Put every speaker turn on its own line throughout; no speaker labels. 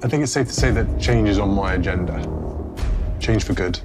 I think it's safe to say that change is on my agenda. Change for good.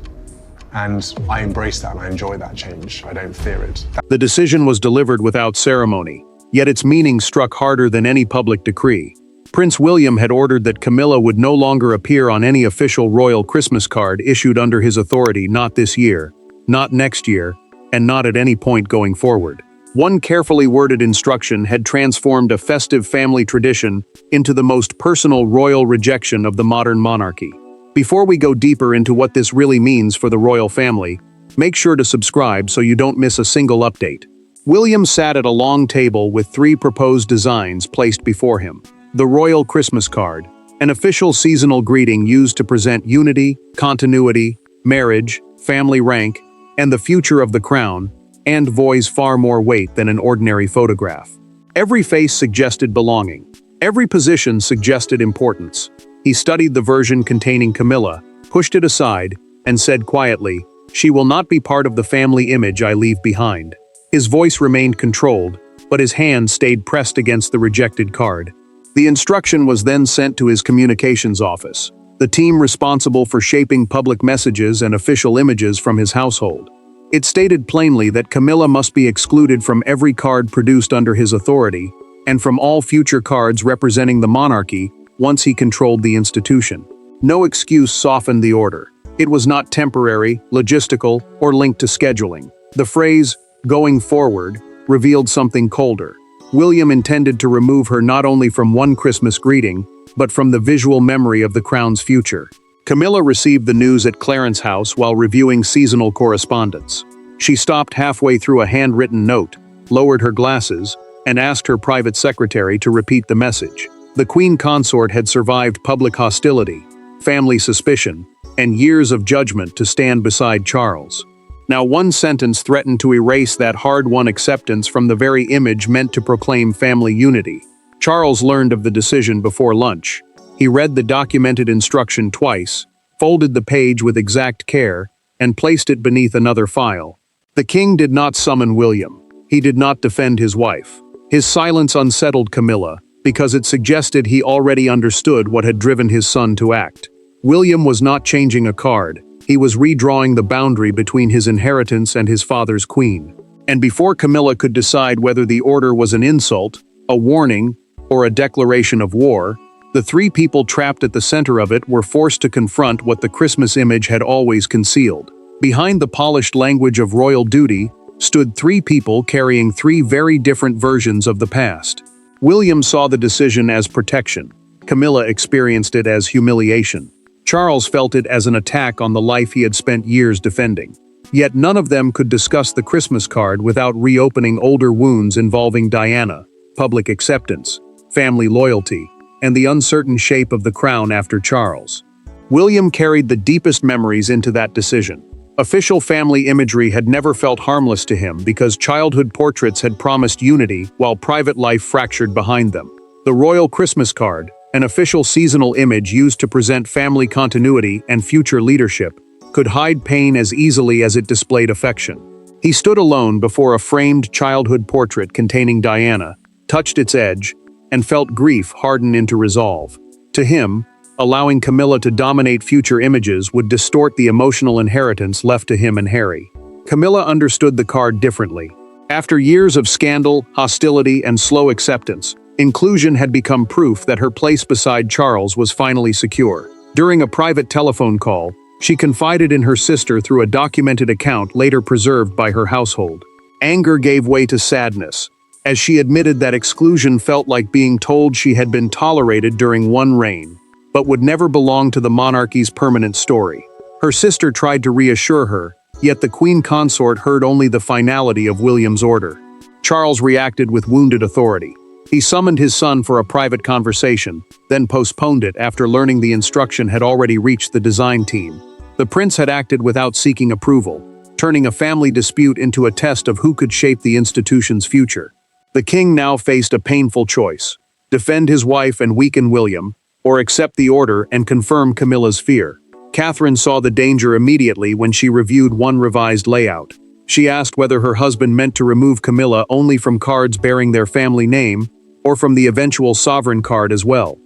And I embrace that and I enjoy that change. I don't fear it.
The decision was delivered without ceremony, yet its meaning struck harder than any public decree. Prince William had ordered that Camilla would no longer appear on any official royal Christmas card issued under his authority, not this year, not next year, and not at any point going forward. One carefully worded instruction had transformed a festive family tradition into the most personal royal rejection of the modern monarchy. Before we go deeper into what this really means for the royal family, make sure to subscribe so you don't miss a single update. William sat at a long table with 3 proposed designs placed before him. The royal Christmas card, an official seasonal greeting used to present unity, continuity, marriage, family rank, and the future of the crown, and voice far more weight than an ordinary photograph. Every face suggested belonging. Every position suggested importance. He studied the version containing Camilla, pushed it aside, and said quietly, "She will not be part of the family image I leave behind." His voice remained controlled, but his hand stayed pressed against the rejected card. The instruction was then sent to his communications office, the team responsible for shaping public messages and official images from his household. It stated plainly that Camilla must be excluded from every card produced under his authority, and from all future cards representing the monarchy once he controlled the institution. No excuse softened the order. It was not temporary, logistical, or linked to scheduling. The phrase, "going forward," revealed something colder. William intended to remove her not only from one Christmas greeting, but from the visual memory of the crown's future. Camilla received the news at Clarence House while reviewing seasonal correspondence. She stopped halfway through a handwritten note, lowered her glasses, and asked her private secretary to repeat the message. The Queen Consort had survived public hostility, family suspicion, and years of judgment to stand beside Charles. Now one sentence threatened to erase that hard-won acceptance from the very image meant to proclaim family unity. Charles learned of the decision before lunch. He read the documented instruction twice, folded the page with exact care, and placed it beneath another file. The king did not summon William. He did not defend his wife. His silence unsettled Camilla, because it suggested he already understood what had driven his son to act. William was not changing a card. He was redrawing the boundary between his inheritance and his father's queen. And before Camilla could decide whether the order was an insult, a warning, or a declaration of war, the 3 people trapped at the center of it were forced to confront what the Christmas image had always concealed. Behind the polished language of royal duty stood 3 people carrying 3 very different versions of the past. William saw the decision as protection. Camilla experienced it as humiliation. Charles felt it as an attack on the life he had spent years defending. Yet none of them could discuss the Christmas card without reopening older wounds involving Diana, public acceptance, family loyalty, and the uncertain shape of the crown after Charles. William carried the deepest memories into that decision. Official family imagery had never felt harmless to him because childhood portraits had promised unity while private life fractured behind them. The royal Christmas card, an official seasonal image used to present family continuity and future leadership, could hide pain as easily as it displayed affection. He stood alone before a framed childhood portrait containing Diana, touched its edge, and felt grief harden into resolve. To him, allowing Camilla to dominate future images would distort the emotional inheritance left to him and Harry. Camilla understood the card differently. After years of scandal, hostility, and slow acceptance, inclusion had become proof that her place beside Charles was finally secure. During a private telephone call, she confided in her sister through a documented account later preserved by her household. Anger gave way to sadness, as she admitted that exclusion felt like being told she had been tolerated during one reign, but would never belong to the monarchy's permanent story. Her sister tried to reassure her, yet the Queen Consort heard only the finality of William's order. Charles reacted with wounded authority. He summoned his son for a private conversation, then postponed it after learning the instruction had already reached the design team. The prince had acted without seeking approval, turning a family dispute into a test of who could shape the institution's future. The king now faced a painful choice: defend his wife and weaken William, or accept the order and confirm Camilla's fear. Catherine saw the danger immediately when she reviewed one revised layout. She asked whether her husband meant to remove Camilla only from cards bearing their family name, or from the eventual sovereign card as well.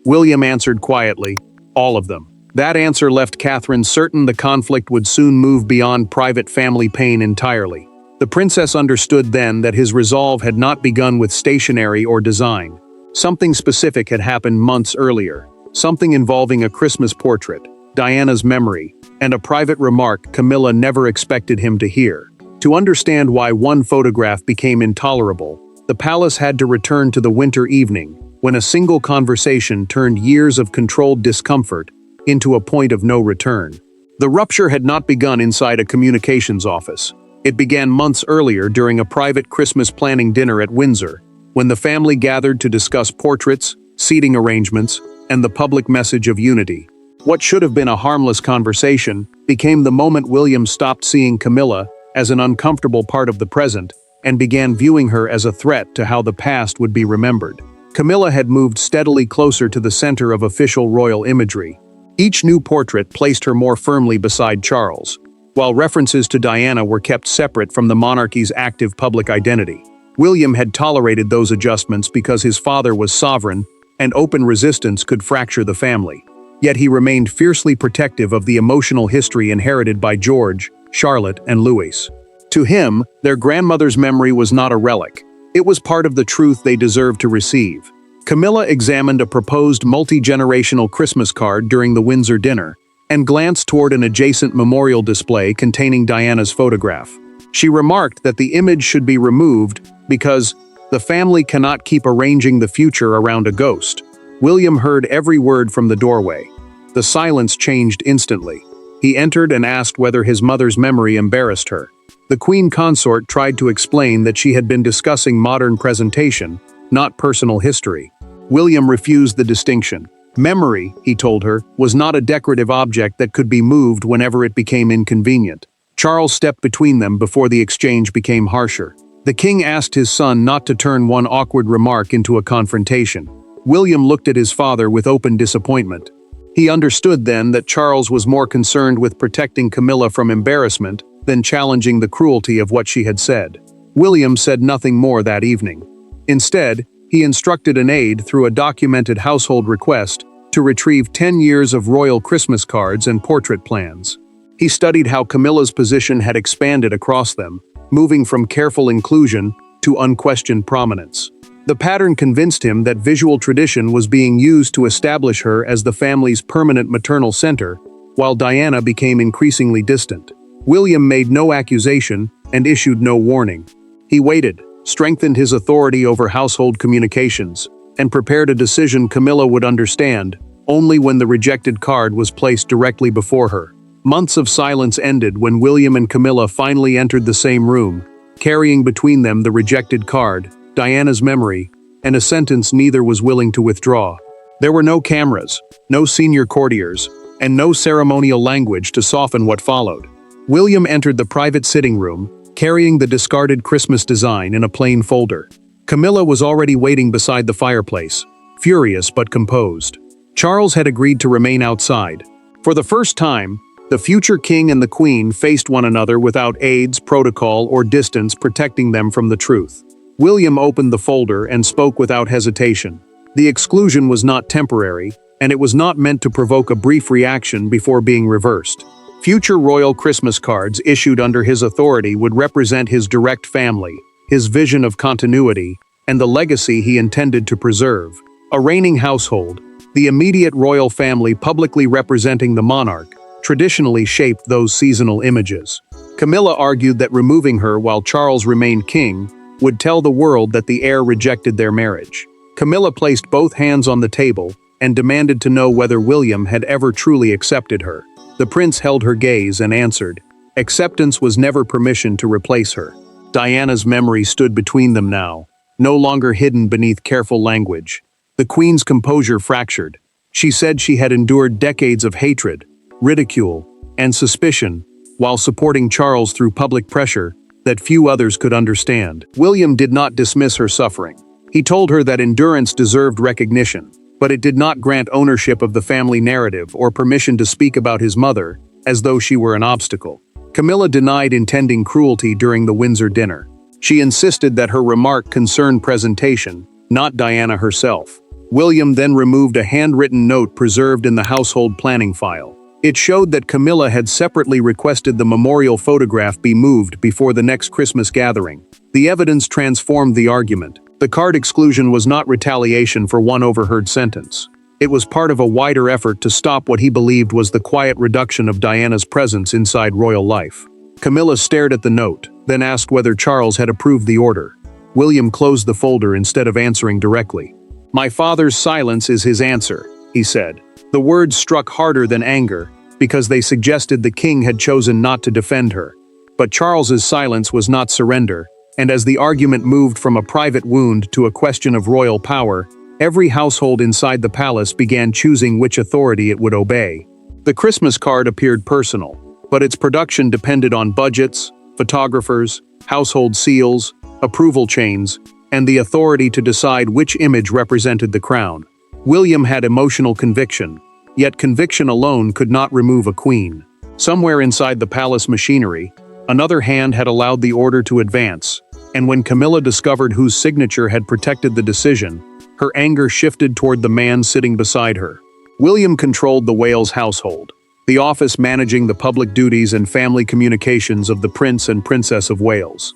William answered quietly, "All of them." That answer left Catherine certain the conflict would soon move beyond private family pain entirely. The princess understood then that his resolve had not begun with stationery or design. Something specific had happened months earlier, something involving a Christmas portrait, Diana's memory, and a private remark Camilla never expected him to hear. To understand why one photograph became intolerable, the palace had to return to the winter evening, when a single conversation turned years of controlled discomfort into a point of no return. The rupture had not begun inside a communications office. It began months earlier during a private Christmas planning dinner at Windsor, when the family gathered to discuss portraits, seating arrangements, and the public message of unity. What should have been a harmless conversation became the moment William stopped seeing Camilla as an uncomfortable part of the present and began viewing her as a threat to how the past would be remembered. Camilla had moved steadily closer to the center of official royal imagery. Each new portrait placed her more firmly beside Charles, while references to Diana were kept separate from the monarchy's active public identity. William had tolerated those adjustments because his father was sovereign, and open resistance could fracture the family. Yet he remained fiercely protective of the emotional history inherited by George, Charlotte, and Louis. To him, their grandmother's memory was not a relic. It was part of the truth they deserved to receive. Camilla examined a proposed multi-generational Christmas card during the Windsor dinner and glanced toward an adjacent memorial display containing Diana's photograph. She remarked that the image should be removed because the family cannot keep arranging the future around a ghost. William heard every word from the doorway. The silence changed instantly. He entered and asked whether his mother's memory embarrassed her. The queen consort tried to explain that she had been discussing modern presentation, not personal history. William refused the distinction. Memory, he told her, was not a decorative object that could be moved whenever it became inconvenient. Charles stepped between them before the exchange became harsher. The king asked his son not to turn one awkward remark into a confrontation. William looked at his father with open disappointment. He understood then that Charles was more concerned with protecting Camilla from embarrassment than challenging the cruelty of what she had said. William said nothing more that evening. Instead, he instructed an aide through a documented household request to retrieve 10 years of royal Christmas cards and portrait plans. He studied how Camilla's position had expanded across them, moving from careful inclusion to unquestioned prominence. The pattern convinced him that visual tradition was being used to establish her as the family's permanent maternal center, while Diana became increasingly distant. William made no accusation and issued no warning. He waited, strengthened his authority over household communications, and prepared a decision Camilla would understand only when the rejected card was placed directly before her. Months of silence ended when William and Camilla finally entered the same room, carrying between them the rejected card, Diana's memory, and a sentence neither was willing to withdraw. There were no cameras, no senior courtiers, and no ceremonial language to soften what followed. William entered the private sitting room, carrying the discarded Christmas design in a plain folder. Camilla was already waiting beside the fireplace, furious but composed. Charles had agreed to remain outside. For the first time, the future king and the queen faced one another without aides, protocol, or distance protecting them from the truth. William opened the folder and spoke without hesitation. The exclusion was not temporary, and it was not meant to provoke a brief reaction before being reversed. Future royal Christmas cards issued under his authority would represent his direct family, his vision of continuity, and the legacy he intended to preserve. A reigning household, the immediate royal family publicly representing the monarch, traditionally shaped those seasonal images. Camilla argued that removing her while Charles remained king would tell the world that the heir rejected their marriage. Camilla placed both hands on the table and demanded to know whether William had ever truly accepted her. The prince held her gaze and answered, "Acceptance was never permission to replace her." Diana's memory stood between them now, no longer hidden beneath careful language. The queen's composure fractured. She said she had endured decades of hatred, ridicule, and suspicion, while supporting Charles through public pressure that few others could understand. William did not dismiss her suffering. He told her that endurance deserved recognition, but it did not grant ownership of the family narrative or permission to speak about his mother as though she were an obstacle. Camilla denied intending cruelty during the Windsor dinner. She insisted that her remark concerned presentation, not Diana herself. William then removed a handwritten note preserved in the household planning file. It showed that Camilla had separately requested the memorial photograph be moved before the next Christmas gathering. The evidence transformed the argument. The card exclusion was not retaliation for one overheard sentence. It was part of a wider effort to stop what he believed was the quiet reduction of Diana's presence inside royal life. Camilla stared at the note, then asked whether Charles had approved the order. William closed the folder instead of answering directly. "My father's silence is his answer," he said. The words struck harder than anger, because they suggested the king had chosen not to defend her. But Charles's silence was not surrender, and as the argument moved from a private wound to a question of royal power, every household inside the palace began choosing which authority it would obey. The Christmas card appeared personal, but its production depended on budgets, photographers, household seals, approval chains, and the authority to decide which image represented the crown. William had emotional conviction, yet conviction alone could not remove a queen. Somewhere inside the palace machinery, another hand had allowed the order to advance, and when Camilla discovered whose signature had protected the decision, her anger shifted toward the man sitting beside her. William controlled the Wales household, the office managing the public duties and family communications of the Prince and Princess of Wales.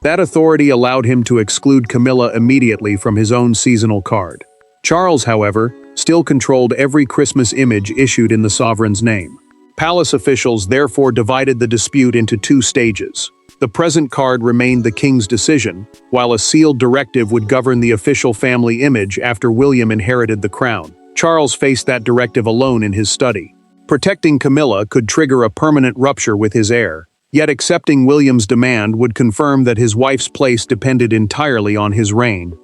That authority allowed him to exclude Camilla immediately from his own seasonal card. Charles, however, still controlled every Christmas image issued in the sovereign's name. Palace officials therefore divided the dispute into two stages. The present card remained the king's decision, while a sealed directive would govern the official family image after William inherited the crown. Charles faced that directive alone in his study. Protecting Camilla could trigger a permanent rupture with his heir, yet accepting William's demand would confirm that his wife's place depended entirely on his reign.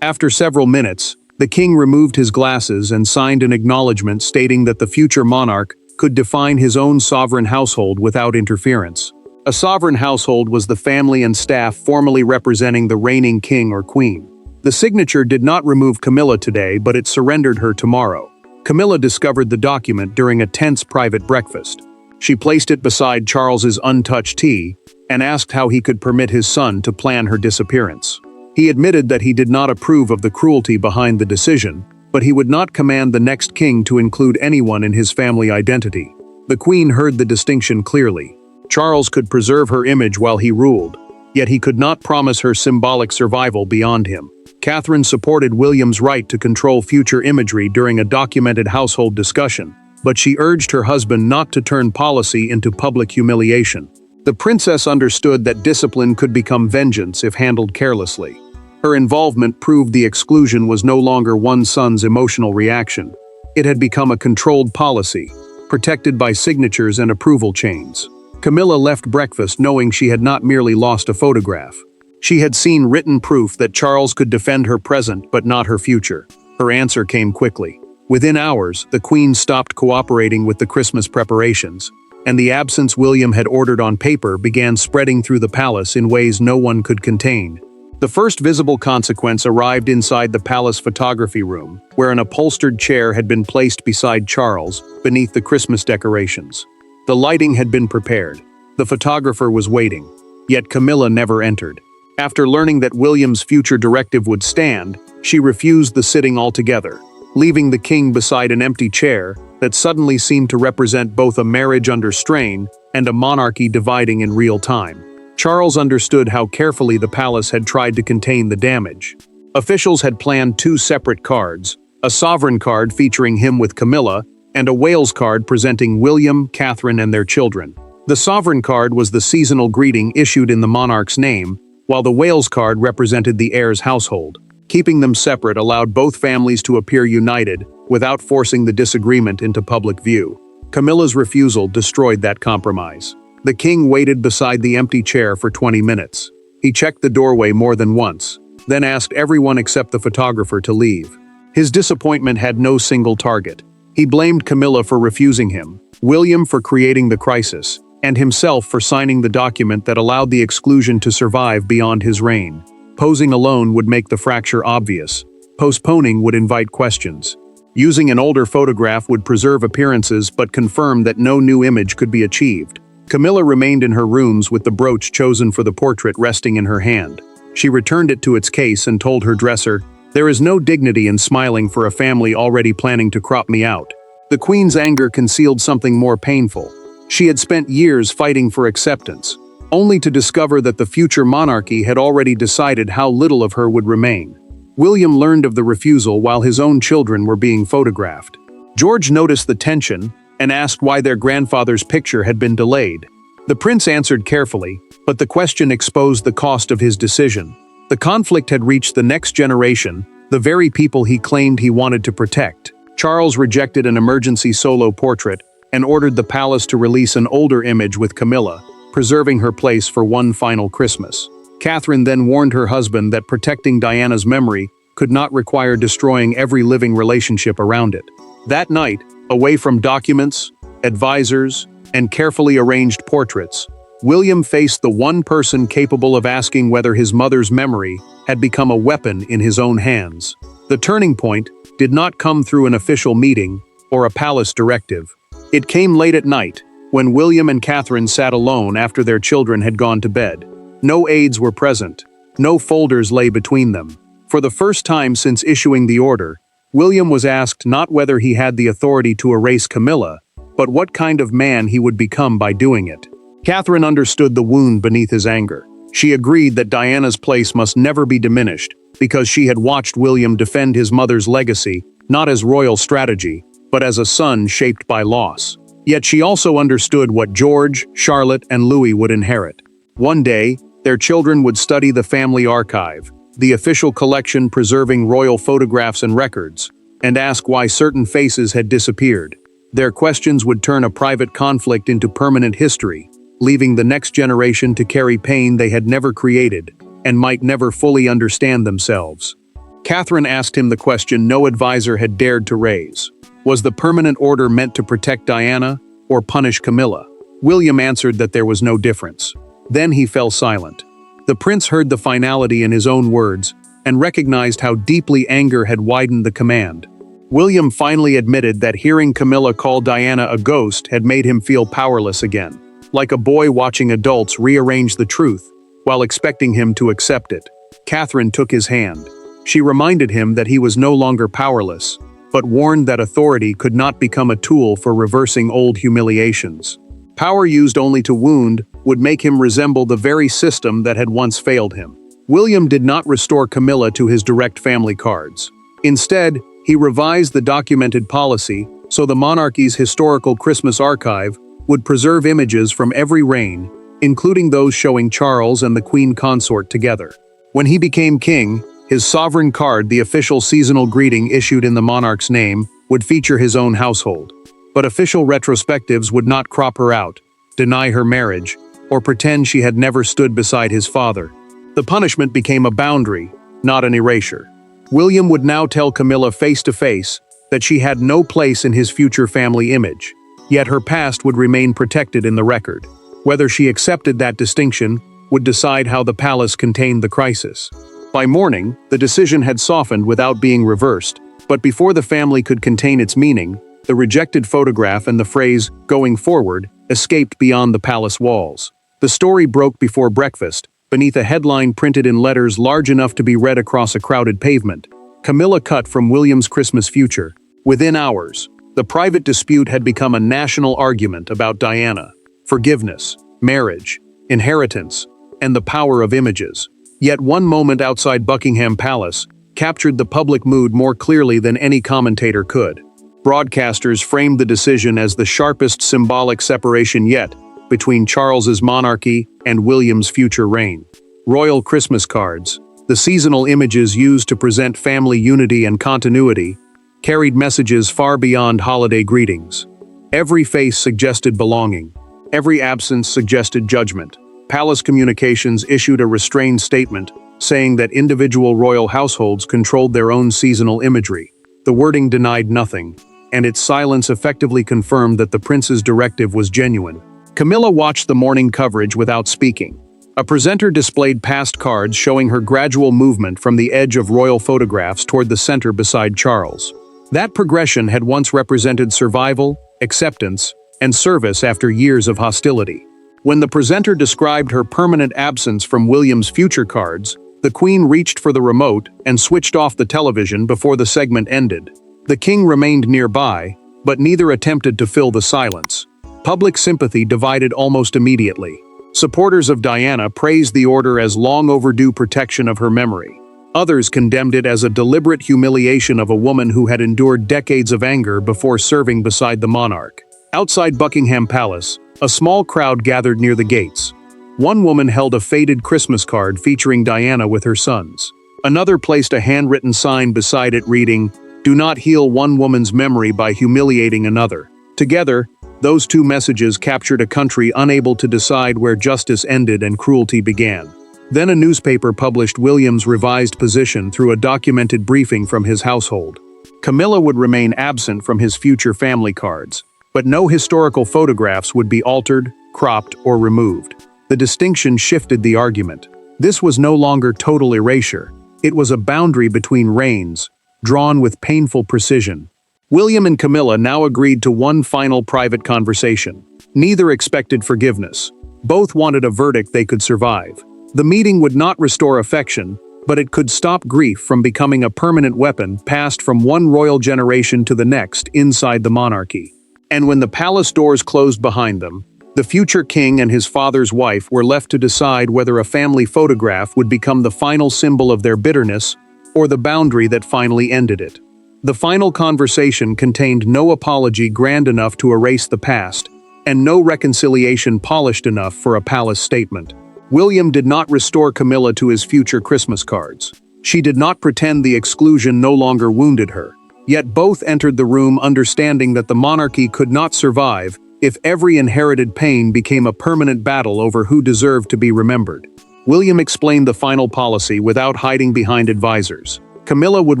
After several minutes, the king removed his glasses and signed an acknowledgement stating that the future monarch could define his own sovereign household without interference. A sovereign household was the family and staff formally representing the reigning king or queen. The signature did not remove Camilla today, but it surrendered her tomorrow. Camilla discovered the document during a tense private breakfast. She placed it beside Charles's untouched tea and asked how he could permit his son to plan her disappearance. He admitted that he did not approve of the cruelty behind the decision, but he would not command the next king to include anyone in his family identity. The queen heard the distinction clearly. Charles could preserve her image while he ruled, yet he could not promise her symbolic survival beyond him. Catherine supported William's right to control future imagery during a documented household discussion, but she urged her husband not to turn policy into public humiliation. The princess understood that discipline could become vengeance if handled carelessly. Her involvement proved the exclusion was no longer one son's emotional reaction. It had become a controlled policy, protected by signatures and approval chains. Camilla left breakfast knowing she had not merely lost a photograph. She had seen written proof that Charles could defend her present but not her future. Her answer came quickly. Within hours, the Queen stopped cooperating with the Christmas preparations, and the absence William had ordered on paper began spreading through the palace in ways no one could contain. The first visible consequence arrived inside the palace photography room, where an upholstered chair had been placed beside Charles, beneath the Christmas decorations. The lighting had been prepared. The photographer was waiting, yet Camilla never entered. After learning that William's future directive would stand, she refused the sitting altogether, leaving the king beside an empty chair that suddenly seemed to represent both a marriage under strain and a monarchy dividing in real time. Charles understood how carefully the palace had tried to contain the damage. Officials had planned two separate cards, a sovereign card featuring him with Camilla, and a Wales card presenting William, Catherine, and their children. The sovereign card was the seasonal greeting issued in the monarch's name, while the Wales card represented the heir's household. Keeping them separate allowed both families to appear united without forcing the disagreement into public view. Camilla's refusal destroyed that compromise. The king waited beside the empty chair for 20 minutes. He checked the doorway more than once, then asked everyone except the photographer to leave. His disappointment had no single target. He blamed Camilla for refusing him, William for creating the crisis, and himself for signing the document that allowed the exclusion to survive beyond his reign. Posing alone would make the fracture obvious. Postponing would invite questions. Using an older photograph would preserve appearances but confirm that no new image could be achieved. Camilla remained in her rooms with the brooch chosen for the portrait resting in her hand. She returned it to its case and told her dresser, There is no dignity in smiling for a family already planning to crop me out. The Queen's anger concealed something more painful. She had spent years fighting for acceptance, only to discover that the future monarchy had already decided how little of her would remain. William learned of the refusal while his own children were being photographed. George noticed the tension and asked why their grandfather's picture had been delayed. The prince answered carefully, but the question exposed the cost of his decision. The conflict had reached the next generation, the very people he claimed he wanted to protect. Charles rejected an emergency solo portrait and ordered the palace to release an older image with Camilla, preserving her place for one final Christmas. Catherine then warned her husband that protecting Diana's memory could not require destroying every living relationship around it. That night, away from documents, advisors, and carefully arranged portraits, William faced the one person capable of asking whether his mother's memory had become a weapon in his own hands. The turning point did not come through an official meeting or a palace directive. It came late at night, when William and Catherine sat alone after their children had gone to bed. No aides were present. No folders lay between them. For the first time since issuing the order, William was asked not whether he had the authority to erase Camilla, but what kind of man he would become by doing it. Catherine understood the wound beneath his anger. She agreed that Diana's place must never be diminished, because she had watched William defend his mother's legacy, not as royal strategy, but as a son shaped by loss. Yet she also understood what George, Charlotte, and Louis would inherit. One day, their children would study the family archive, the official collection preserving royal photographs and records, and ask why certain faces had disappeared. Their questions would turn a private conflict into permanent history, leaving the next generation to carry pain they had never created and might never fully understand themselves. Catherine asked him the question no advisor had dared to raise. Was the permanent order meant to protect Diana or punish Camilla? William answered that there was no difference. Then he fell silent. The prince heard the finality in his own words and recognized how deeply anger had widened the command. William finally admitted that hearing Camilla call Diana a ghost had made him feel powerless again, like a boy watching adults rearrange the truth while expecting him to accept it. Catherine took his hand. She reminded him that he was no longer powerless, but warned that authority could not become a tool for reversing old humiliations. Power used only to wound would make him resemble the very system that had once failed him. William did not restore Camilla to his direct family cards. Instead, he revised the documented policy so the monarchy's historical Christmas archive would preserve images from every reign, including those showing Charles and the Queen consort together. When he became king, his sovereign card, the official seasonal greeting issued in the monarch's name, would feature his own household. But official retrospectives would not crop her out, deny her marriage, or pretend she had never stood beside his father. The punishment became a boundary, not an erasure. William would now tell Camilla face to face that she had no place in his future family image, yet her past would remain protected in the record. Whether she accepted that distinction would decide how the palace contained the crisis. By morning, the decision had softened without being reversed, but before the family could contain its meaning, the rejected photograph and the phrase, "going forward," escaped beyond the palace walls. The story broke before breakfast, beneath a headline printed in letters large enough to be read across a crowded pavement. Camilla cut from William's Christmas future. Within hours, the private dispute had become a national argument about Diana, forgiveness, marriage, inheritance, and the power of images. Yet one moment outside Buckingham Palace captured the public mood more clearly than any commentator could. Broadcasters framed the decision as the sharpest symbolic separation yet between Charles's monarchy and William's future reign. Royal Christmas cards, the seasonal images used to present family unity and continuity, carried messages far beyond holiday greetings. Every face suggested belonging. Every absence suggested judgment. Palace communications issued a restrained statement saying that individual royal households controlled their own seasonal imagery. The wording denied nothing, and its silence effectively confirmed that the prince's directive was genuine. Camilla watched the morning coverage without speaking. A presenter displayed past cards showing her gradual movement from the edge of royal photographs toward the center beside Charles. That progression had once represented survival, acceptance, and service after years of hostility. When the presenter described her permanent absence from William's future cards, The Queen reached for the remote and switched off the television before the segment ended. The King remained nearby, but neither attempted to fill the silence. Public sympathy divided almost immediately. Supporters of Diana praised the order as long overdue protection of her memory. Others condemned it as a deliberate humiliation of a woman who had endured decades of anger before serving beside the monarch. Outside Buckingham Palace, a small crowd gathered near the gates. One woman held a faded Christmas card featuring Diana with her sons. Another placed a handwritten sign beside it reading, "Do not heal one woman's memory by humiliating another." Together, those two messages captured a country unable to decide where justice ended and cruelty began. Then a newspaper published William's revised position through a documented briefing from his household. Camilla would remain absent from his future family cards, but no historical photographs would be altered, cropped, or removed. The distinction shifted the argument. This was no longer total erasure. It was a boundary between reigns, drawn with painful precision. William and Camilla now agreed to one final private conversation. Neither expected forgiveness. Both wanted a verdict they could survive. The meeting would not restore affection, but it could stop grief from becoming a permanent weapon passed from one royal generation to the next inside the monarchy. And when the palace doors closed behind them, the future king and his father's wife were left to decide whether a family photograph would become the final symbol of their bitterness or the boundary that finally ended it. The final conversation contained no apology grand enough to erase the past, and no reconciliation polished enough for a palace statement. William did not restore Camilla to his future Christmas cards. She did not pretend the exclusion no longer wounded her. Yet both entered the room understanding that the monarchy could not survive if every inherited pain became a permanent battle over who deserved to be remembered. William explained the final policy without hiding behind advisors. Camilla would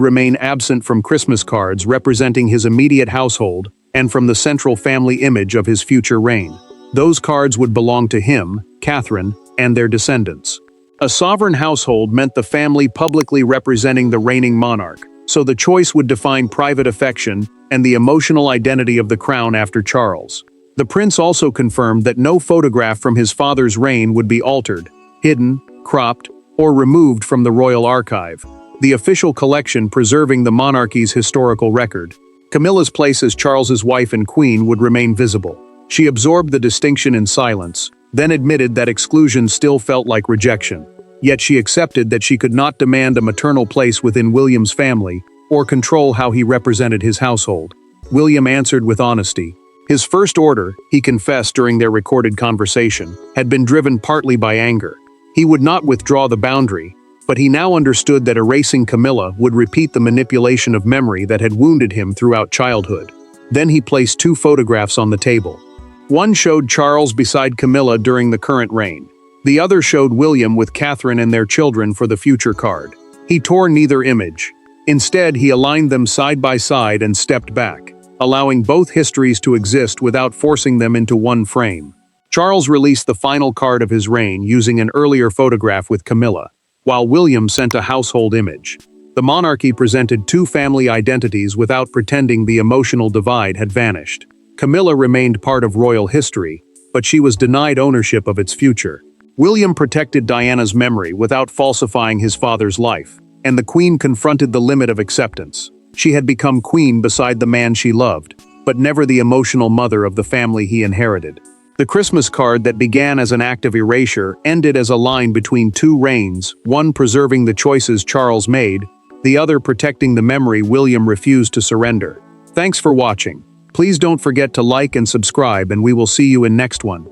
remain absent from Christmas cards representing his immediate household and from the central family image of his future reign. Those cards would belong to him, Catherine, and their descendants. A sovereign household meant the family publicly representing the reigning monarch, so the choice would define private affection and the emotional identity of the crown after Charles. The prince also confirmed that no photograph from his father's reign would be altered, hidden, cropped, or removed from the royal archive, the official collection preserving the monarchy's historical record. Camilla's place as Charles's wife and queen would remain visible. She absorbed the distinction in silence, then admitted that exclusion still felt like rejection. Yet she accepted that she could not demand a maternal place within William's family or control how he represented his household. William answered with honesty. His first order, he confessed during their recorded conversation, had been driven partly by anger. He would not withdraw the boundary, but he now understood that erasing Camilla would repeat the manipulation of memory that had wounded him throughout childhood. Then he placed two photographs on the table. One showed Charles beside Camilla during the current reign. The other showed William with Catherine and their children for the future card. He tore neither image. Instead, he aligned them side by side and stepped back, allowing both histories to exist without forcing them into one frame. Charles released the final card of his reign using an earlier photograph with Camilla, while William sent a household image. The monarchy presented two family identities without pretending the emotional divide had vanished. Camilla remained part of royal history, but she was denied ownership of its future. William protected Diana's memory without falsifying his father's life, and the queen confronted the limit of acceptance. She had become queen beside the man she loved, but never the emotional mother of the family he inherited. The Christmas card that began as an act of erasure ended as a line between two reigns, one preserving the choices Charles made, the other protecting the memory William refused to surrender. Thanks for watching. Please don't forget to like and subscribe, and we will see you in next one.